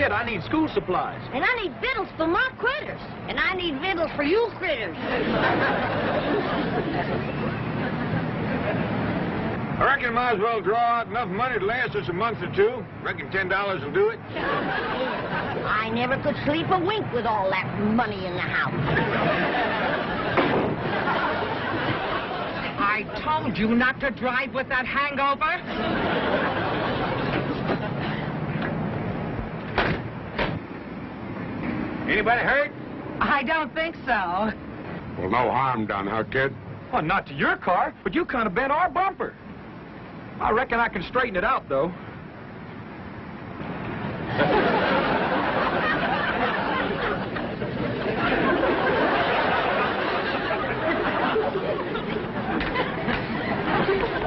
kid. I need school supplies. And I need victuals for my critters. And I need victuals for you critters. I reckon I might as well draw out enough money to last us a month or two. Reckon $10 will do it. I never could sleep a wink with all that money in the house. I told you not to drive with that hangover. Anybody hurt? I don't think so. Well, no harm done, huh, kid? Well, not to your car, but you kind of bent our bumper. I reckon I can straighten it out, though.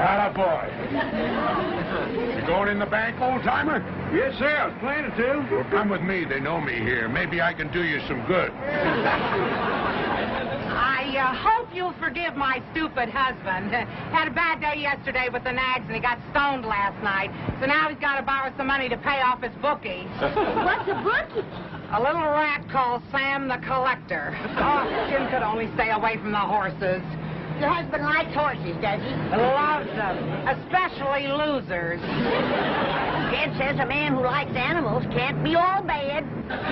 Atta boy. You going in the bank, old-timer? Yes, sir. I was planning to. Well, come with me. They know me here. Maybe I can do you some good. I hope you'll forgive my stupid husband. Had a bad day yesterday with the nags, and he got stoned last night. So now he's got to borrow some money to pay off his bookie. What's a bookie? A little rat called Sam the Collector. Oh, Jim could only stay away from the horses. Your husband likes horses, does he? Loves them, especially losers. Dad says a man who likes animals can't be all bad.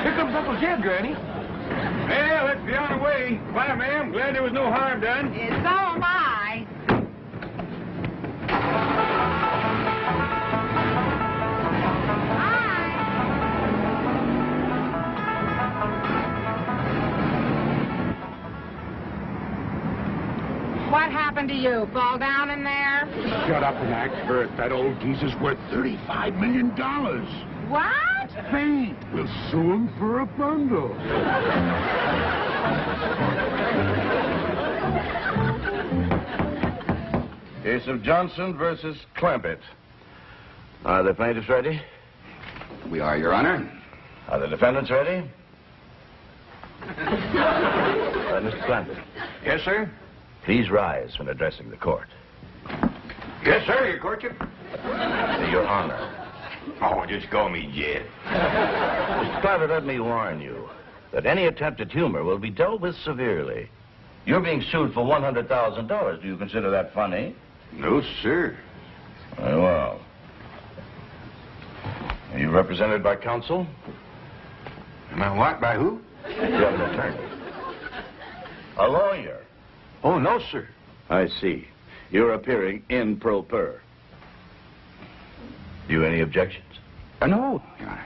Here comes Uncle Jed, Granny. Well, let's be on the way. Bye, ma'am. Glad there was no harm done. So am I. What happened to you? Fall down in there? Shut up and act hurt. That old geezer's worth $35 million. What? Hey, we'll sue him for a bundle. Case of Johnson versus Clampetts. Are the plaintiffs ready? We are, Your Honor. Are the defendants ready? Mr. Clampetts. Yes, sir? Please rise when addressing the court. Yes, sir. Your courtship? Your Honor. Oh, just call me Jed. Mr. Clampetts, let me warn you that any attempt at humor will be dealt with severely. You're being sued for $100,000. Do you consider that funny? No, sir. Very well. Are you represented by counsel? Am I what? By who? You have an attorney. A lawyer. Oh, no, sir. I see. You're appearing in pro per. Do you have any objections? No, Your Honor.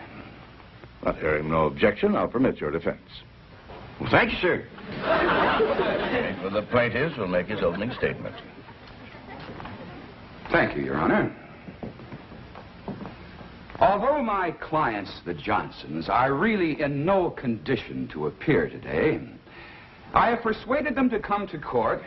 Not hearing no objection, I'll permit your defense. Well, thank you, sir. For the plaintiffs will make his opening statement. Thank you, Your Honor. Although my clients, the Johnsons, are really in no condition to appear today, I have persuaded them to come to court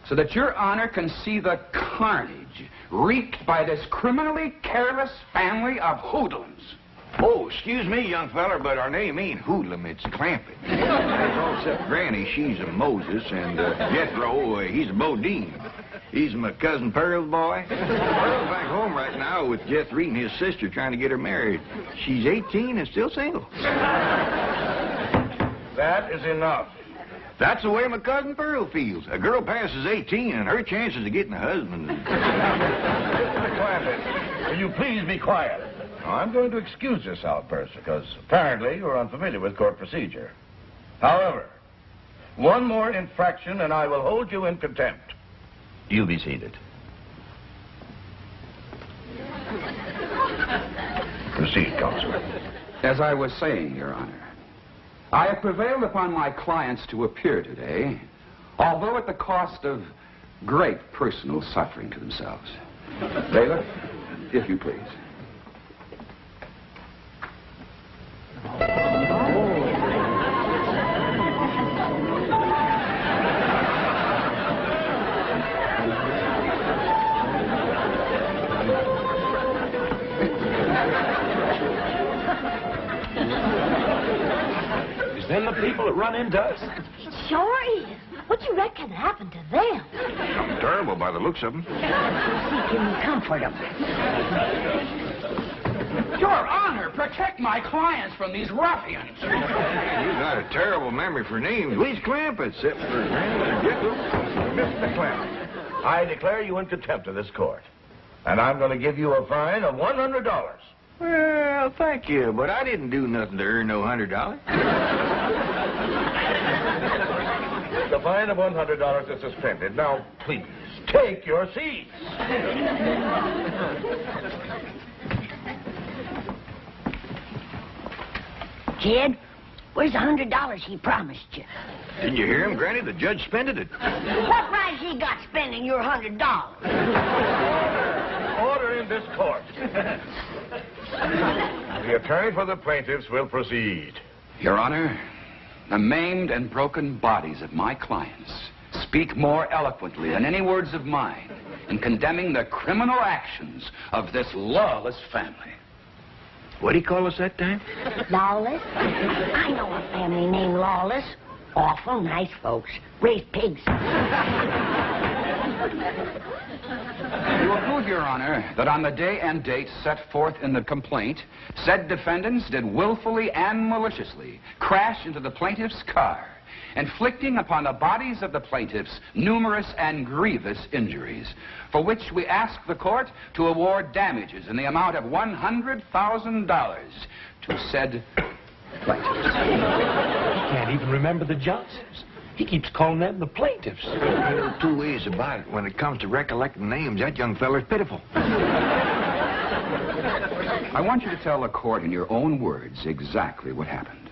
so that Your Honor can see the carnage wreaked by this criminally careless family of hoodlums. Oh, excuse me, young feller, but our name ain't Hoodlum, it's Clampett. That's all except Granny, she's a Moses, and Jethro, he's a Bodine. He's my cousin Pearl's boy. Pearl's back home right now with Jethro and his sister trying to get her married. She's 18 and still single. That is enough. That's the way my cousin Pearl feels. A girl passes 18 and her chances of getting a husband. Mr. Clampett, will you please be quiet? Now, I'm going to excuse this outburst because apparently you're unfamiliar with court procedure. However, one more infraction and I will hold you in contempt. You be seated. Proceed, Counselor. As I was saying, Your Honor, I have prevailed upon my clients to appear today, although at the cost of great personal suffering to themselves. Bailiff, if you please. Is them the people that run into us? It sure is. What do you reckon happened to them? Something terrible by the looks of them. See, can we comfort them? Your Honor, protect my clients from these ruffians. You got a terrible memory for names. We's Clampetts, except for Mr. Clampetts, I declare you in contempt of this court. And I'm going to give you a fine of $100. Well, thank you, but I didn't do nothing to earn no $100. The fine of $100 is suspended. Now, please, take your seats. Kid, where's the $100 he promised you? Didn't you hear him, Granny? The judge spended it. What right he got spending your $100? Order in this court. The attorney for the plaintiffs will proceed. Your Honor, the maimed and broken bodies of my clients speak more eloquently than any words of mine in condemning the criminal actions of this lawless family. What'd he call us that time? Lawless? I know a family named Lawless. Awful nice folks. Raise pigs. You will prove, Your Honor, that on the day and date set forth in the complaint, said defendants did willfully and maliciously crash into the plaintiff's car, inflicting upon the bodies of the plaintiffs numerous and grievous injuries, for which we ask the court to award damages in the amount of $100,000 to said plaintiffs. He can't even remember the Johnsons. He keeps calling them the plaintiffs. There are two ways about it. When it comes to recollecting names, that young feller's pitiful. I want you to tell the court in your own words exactly what happened.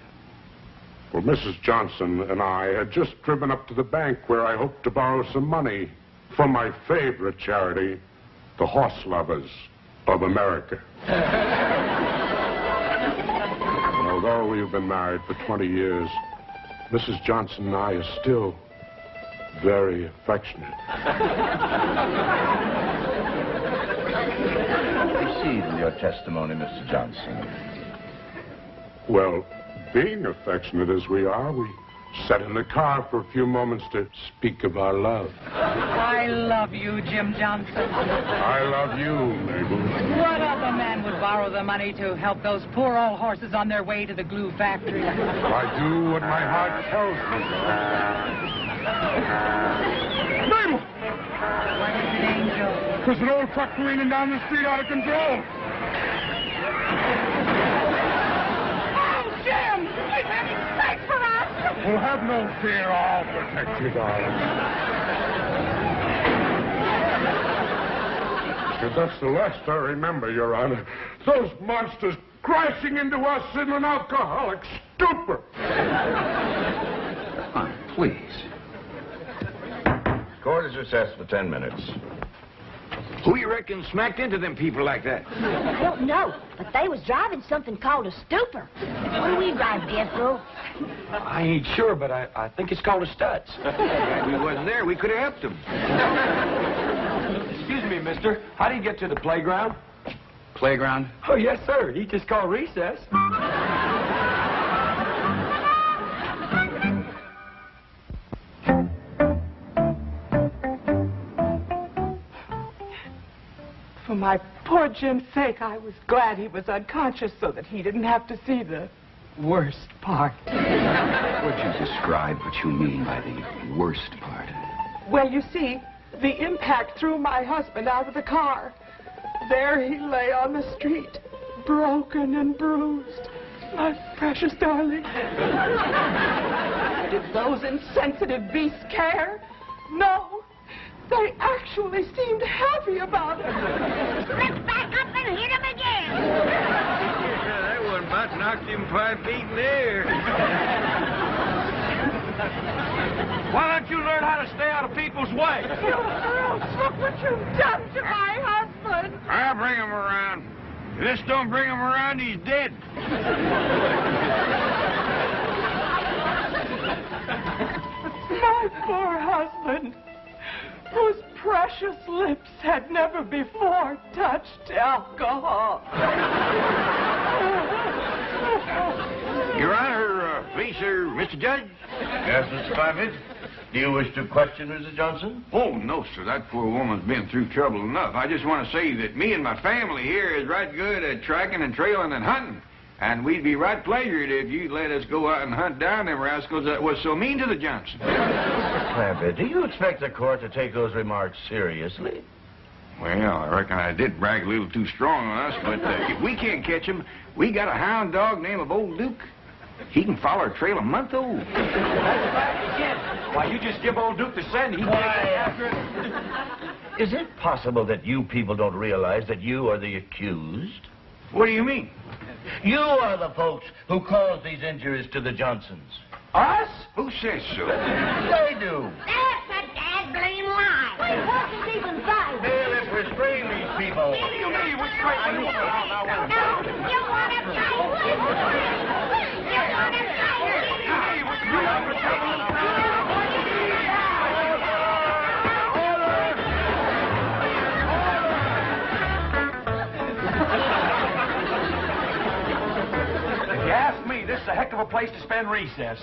Well, Mrs. Johnson and I had just driven up to the bank where I hoped to borrow some money from my favorite charity, the Horse Lovers of America. And although we've been married for 20 years, Mrs. Johnson and I are still very affectionate. Proceed with your testimony, Mr. Johnson. Well, being affectionate as we are, we sat in the car for a few moments to speak of our love. I love you, Jim Johnson. I love you, Mabel. What other man would borrow the money to help those poor old horses on their way to the glue factory? I do what my heart tells me. Mabel! What is it, Angel? There's an old truck careening down the street out of control. Oh, Jim! He's heading straight for us! Well, have no fear. I'll protect you, darling. That's the last I remember, Your Honor. Those monsters crashing into us in an alcoholic stupor. Please. Court is recessed for 10 minutes. Who you reckon smacked into them people like that? I don't know, but they was driving something called a stupor. What do we drive, Jethro? I ain't sure, but I think it's called a Stutz. If we wasn't there, we could have helped them. Excuse me, mister. How do you get to the playground? Playground? Oh, yes, sir. He just called recess. For my poor Jim's sake, I was glad he was unconscious so that he didn't have to see the worst part. Would you describe what you mean by the worst part? Well, you see, the impact threw my husband out of the car. There he lay on the street, broken and bruised. My precious darling. Did those insensitive beasts care? No. They actually seemed happy about it. Let's back up and hit him again. That one about knocked him 5 feet in the air. Why don't you learn how to stay out of people's way? You girls, look what you've done to my husband. I'll bring him around. If this don't bring him around, he's dead. My poor husband, whose precious lips had never before touched alcohol. Your Honor, please, sir, Mr. Judge. Yes, Mr. Clampetts? Do you wish to question Mrs. Johnson? Oh, no, sir. That poor woman's been through trouble enough. I just want to say that me and my family here is right good at tracking and trailing and hunting. And we'd be right pleasured if you'd let us go out and hunt down them rascals that was so mean to the Johnsons. Clampett, do you expect the court to take those remarks seriously? Well, I reckon I did brag a little too strong on us, but if we can't catch him, we got a hound dog named of Old Duke. He can follow our trail a month old. That's right, he can. Why, you just give old Duke the scent, he can't get after it. Is it possible that you people don't realize that you are the accused? What do you mean? You are the folks who caused these injuries to the Johnsons. Us? Who says so? They do. That's a dad-blame lie. Wait, what is even right? Bailiff, restrain these people. No, you want to fight? You want to If you ask me, this is a heck of a place to spend recess.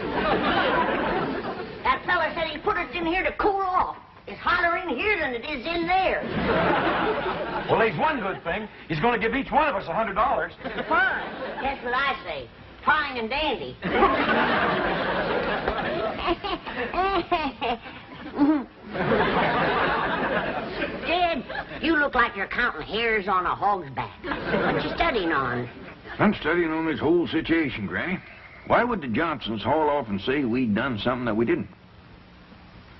That fella said he put us in here to cool off. It's hotter in here than it is in there. Well, there's one good thing. He's going to give each one of us $100. Fine. That's what I say. Fine and dandy. Jed, you look like you're counting hairs on a hog's back. What you studying on? I'm studying on this whole situation, Granny. Why would the Johnsons haul off and say we'd done something that we didn't?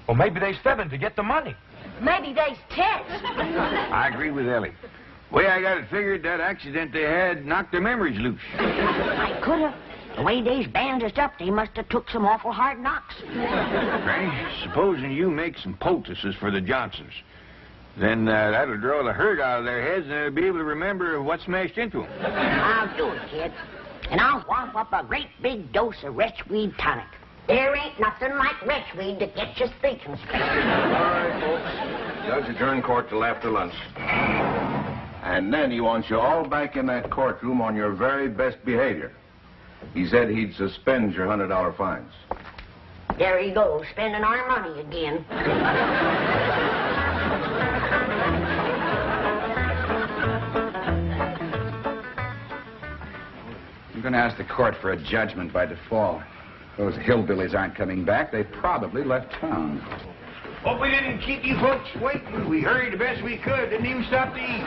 Well, maybe they's fibbing to get the money. Maybe they's text. I agree with Ellie. Way I got it figured, that accident they had knocked their memories loose. I could have. The way they's bandaged up, they must have took some awful hard knocks. Granny, supposing you make some poultices for the Johnsons, then that'll draw the hurt out of their heads and they'll be able to remember what smashed into them. I'll do it, kid. And I'll whomp up a great big dose of retchweed tonic. There ain't nothing like retchweed to get you thinking straight. All right, folks. Judge adjourned court till after lunch. And then he wants you all back in that courtroom on your very best behavior. He said he'd suspend your $100 fines. There he goes, spending our money again. I'm going to ask the court for a judgment by default. Those hillbillies aren't coming back. They probably left town. Hope we didn't keep you folks waiting. We hurried the best we could. Didn't even stop to eat.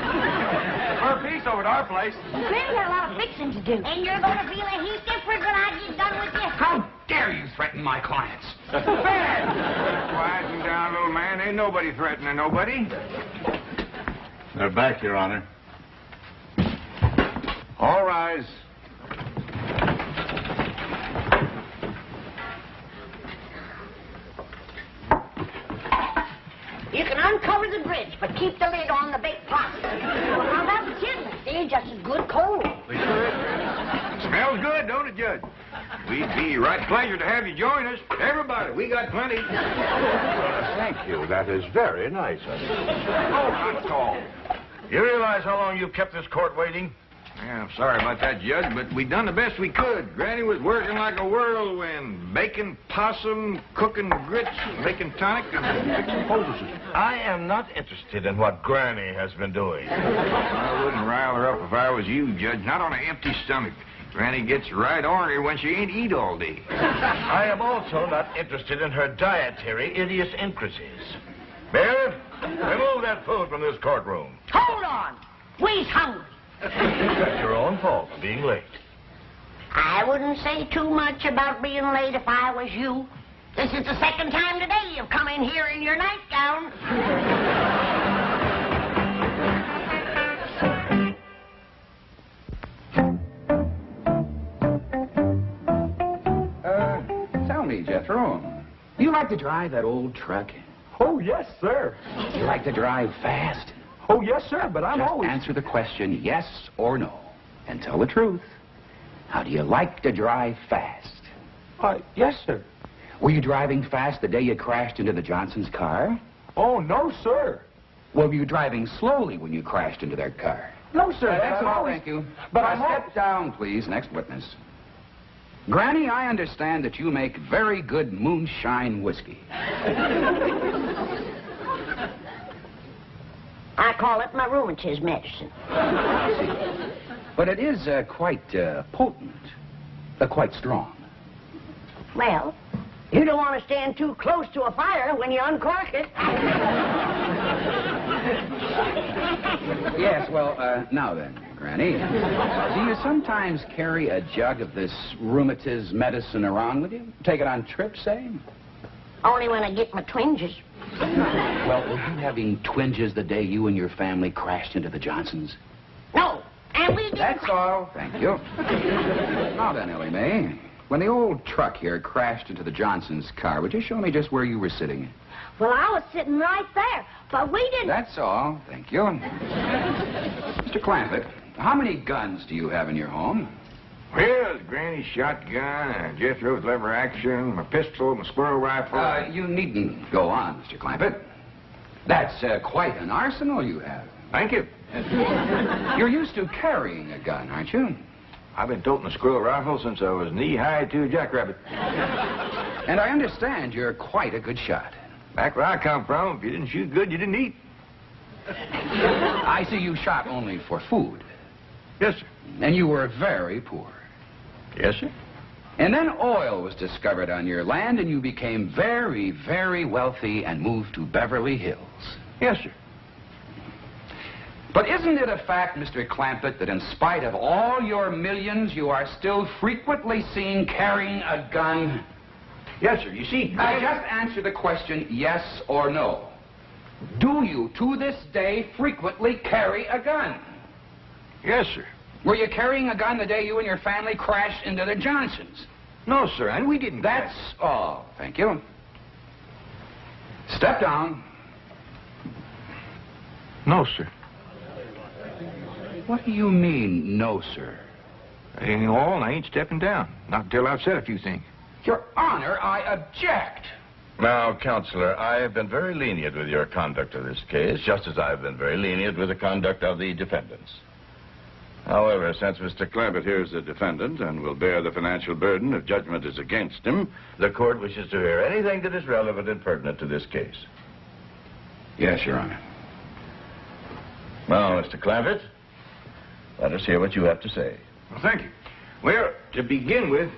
For a piece over at our place. Granny got a lot of fixing to do. And you're going to feel a heap different when I get done with you. How dare you threaten my clients? Quieten down, little man. Ain't nobody threatening nobody. They're back, Your Honor. All rise. You can uncover the bridge, but keep the lid on the baked pasta. Well, how about the kidneys? They're just as good cold. Smells good, don't it, Judge? We'd be right pleasure to have you join us. Everybody, we got plenty. Thank you. That is very nice of you. Oh, not at all. You realize how long you've kept this court waiting? Yeah, I'm sorry about that, Judge, but we done the best we could. Granny was working like a whirlwind, baking possum, cooking grits, making tonic, and fixing poultices. I am not interested in what Granny has been doing. I wouldn't rile her up if I was you, Judge. Not on an empty stomach. Granny gets right ornery when she ain't eat all day. I am also not interested in her dietary idiosyncrasies. Bailiff, remove that food from this courtroom. Hold on. We's hungry. That's your own fault for being late. I wouldn't say too much about being late if I was you. This is the second time today you've come in here in your nightgown. Tell me, Jethro, do you like to drive that old truck? Oh, yes, sir. Do you like to drive fast? Oh, yes, sir, but I'm Just always... answer the question yes or no, and tell the truth. How do you like to drive fast? Yes, sir. Were you driving fast the day you crashed into the Johnsons' car? Oh, no, sir. Well, were you driving slowly when you crashed into their car? No, sir. That's I'm all, always... thank you. But Now, I'm step down, please. Next witness. Granny, I understand that you make very good moonshine whiskey. I call it my rheumatism medicine. But it is quite potent, quite strong. Well, you don't want to stand too close to a fire when you uncork it. Yes, well, now then, Granny, do you sometimes carry a jug of this rheumatism medicine around with you? Take it on trips, say? Only when I get my twinges. Well, were you having twinges the day you and your family crashed into the Johnsons? No, and we didn't. That's all. Thank you. Now then, Ellie Mae, when the old truck here crashed into the Johnsons' car, would you show me just where you were sitting? Well, I was sitting right there, but we didn't. That's all. Thank you. Mr. Clampett, how many guns do you have in your home? Well, Granny's shotgun, Jethro's lever action, my pistol, my squirrel rifle. You needn't go on, Mr. Clampett. That's quite an arsenal you have. Thank you. You're used to carrying a gun, aren't you? I've been toting a squirrel rifle since I was knee-high to a jackrabbit. And I understand you're quite a good shot. Back where I come from, if you didn't shoot good, you didn't eat. I see you shot only for food. Yes, sir. And you were very poor. Yes, sir. And then oil was discovered on your land, and you became very, very wealthy and moved to Beverly Hills. Yes, sir. But isn't it a fact, Mr. Clampett, that in spite of all your millions, you are still frequently seen carrying a gun? Yes, sir. You see, Now, just answer the question, yes or no. Do you, to this day, frequently carry a gun? Yes, sir. Were you carrying a gun the day you and your family crashed into the Johnsons? No, sir, and we didn't. That's all. Thank you. Step down. No, sir. What do you mean, no, sir? That ain't all, and I ain't stepping down. Not until I've said a few things. Your Honor, I object. Now, Counselor, I have been very lenient with your conduct of this case, just as I've been very lenient with the conduct of the defendants. However, since Mr. Clampett here is the defendant and will bear the financial burden if judgment is against him, the court wishes to hear anything that is relevant and pertinent to this case. Yes, Your Honor. Now, Mr. Clampett, let us hear what you have to say. Well, thank you. Well, to begin with,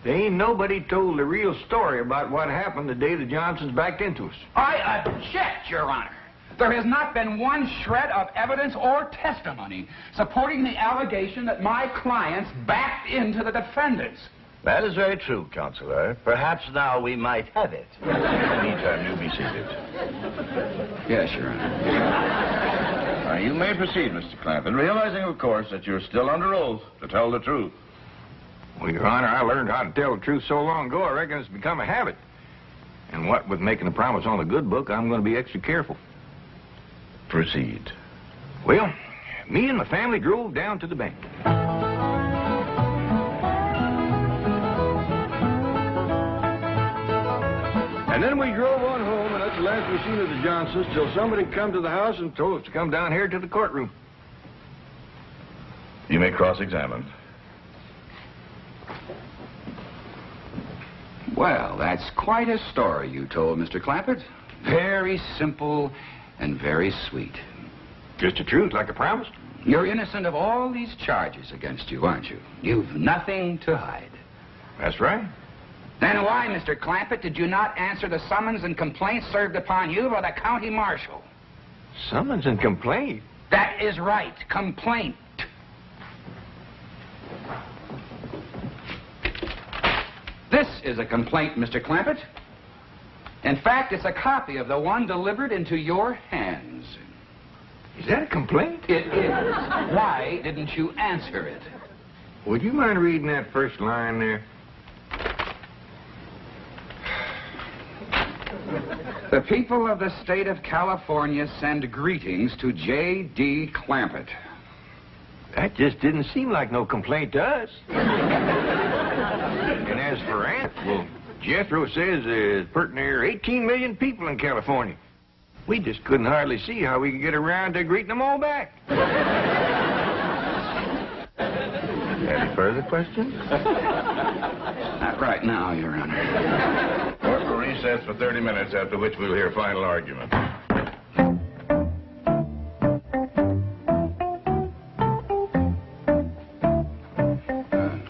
there ain't nobody told the real story about what happened the day the Johnsons backed into us. I object, Your Honor. There has not been one shred of evidence or testimony supporting the allegation that my clients backed into the defendants. That is very true, Counselor. Perhaps now we might have it. In the meantime, you be seated. Yes, Your Honor. Now, you may proceed, Mr. Clampett, realizing, of course, that you're still under oath to tell the truth. Well, Your Honor, I learned how to tell the truth so long ago, I reckon it's become a habit. And what with making a promise on the good book, I'm going to be extra careful. Proceed. Well, me and my family drove down to the bank. And then we drove on home, and that's the last we seen of the Johnsons till somebody come to the house and told us to come down here to the courtroom. You may cross-examine. Well, that's quite a story you told, Mr. Clampett. Very simple and very sweet. Just the truth, like I promised. You're innocent of all these charges against you, aren't you? You've nothing to hide. That's right. Then why, Mr. Clampett, did you not answer the summons and complaint served upon you by the county marshal? Summons and complaint? That is right, complaint. This is a complaint, Mr. Clampett. In fact, it's a copy of the one delivered into your hands. Is that a complaint? It is. Why didn't you answer it? Would you mind reading that first line there? The people of the state of California send greetings to J.D. Clampett. That just didn't seem like no complaint to us. And as for Aunt, well, Jethro says there's pretty near 18 million people in California. We just couldn't hardly see how we could get around to greeting them all back. Any further questions? Not right now, Your Honor. Court will recess for 30 minutes, after which we'll hear final argument.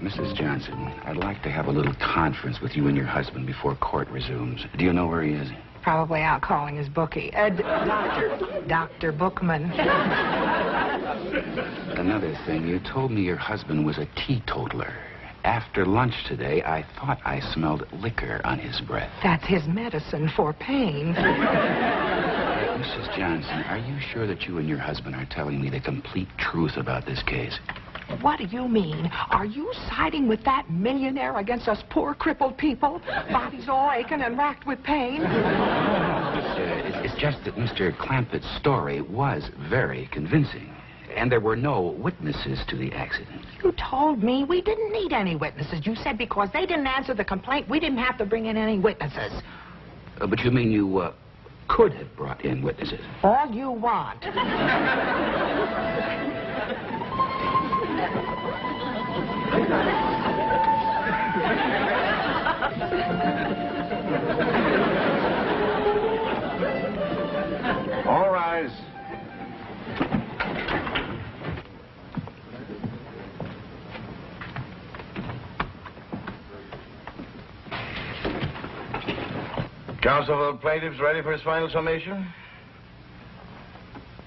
Mrs. Johnson, I'd like to have a little conference with you and your husband before court resumes. Do you know where he is? Probably out calling his bookie. Dr. Bookman. Another thing, you told me your husband was a teetotaler. After lunch today, I thought I smelled liquor on his breath. That's his medicine for pain. Mrs. Johnson, are you sure that you and your husband are telling me the complete truth about this case? What do you mean? Are you siding with that millionaire against us poor crippled people? Bodies all aching and racked with pain? It's just that Mr. Clampetts' story was very convincing. And there were no witnesses to the accident. You told me we didn't need any witnesses. You said because they didn't answer the complaint, we didn't have to bring in any witnesses. But you mean you could have brought in witnesses? All you want. All rise. Counsel for the plaintiffs ready for his final summation?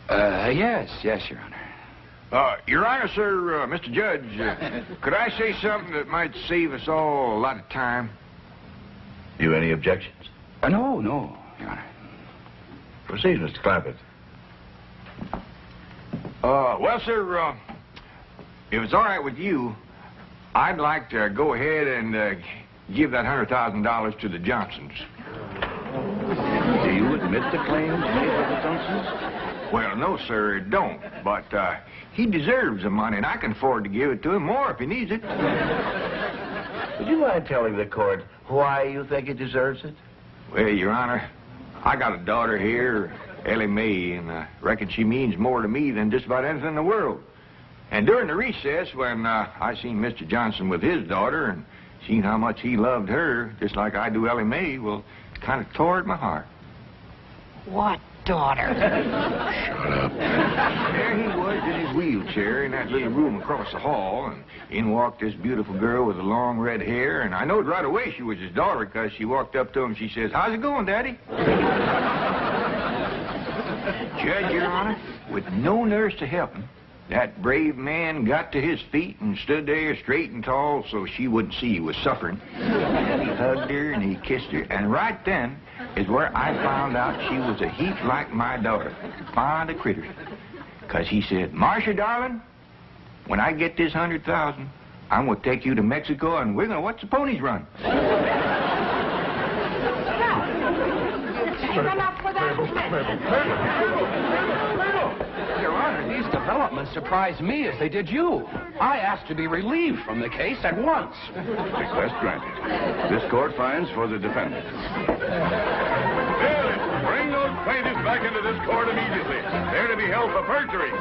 Yes, Your Honor. Your Honor, sir, Mr. Judge, could I say something that might save us all a lot of time? You any objections? No, Your Honor. Proceed, Mr. Clampett. Well, sir, if it's all right with you, I'd like to go ahead and give that $100,000 to the Johnsons. Do you admit the claims made by the Johnsons? Well, no, sir, it don't. But he deserves the money, and I can afford to give it to him more if he needs it. Would you mind telling the court why you think he deserves it? Well, Your Honor, I got a daughter here, Ellie Mae, and I reckon she means more to me than just about anything in the world. And during the recess, when I seen Mr. Johnson with his daughter and seen how much he loved her, just like I do Ellie Mae, well, it kind of tore at my heart. What daughter? Shut up. There he was in his wheelchair in that little room across the hall, and in walked this beautiful girl with the long red hair, and I knowed right away she was his daughter because she walked up to him and she says, "How's it going, Daddy?" Judge, Your Honor, with no nurse to help him, that brave man got to his feet and stood there straight and tall so she wouldn't see he was suffering. And he hugged her and he kissed her, and right then is where I found out she was a heap like my daughter, fond of critters. Because he said, "Marcia, darling, when I get this $100,000, I'm going to take you to Mexico and we're going to watch the ponies run." Run up for that. Your Honor, these developments surprised me as they did you. I asked to be relieved from the case at once. Request granted. This court finds for the defendant. Bailiff, bring those plaintiffs back into this court immediately. They're to be held for perjury.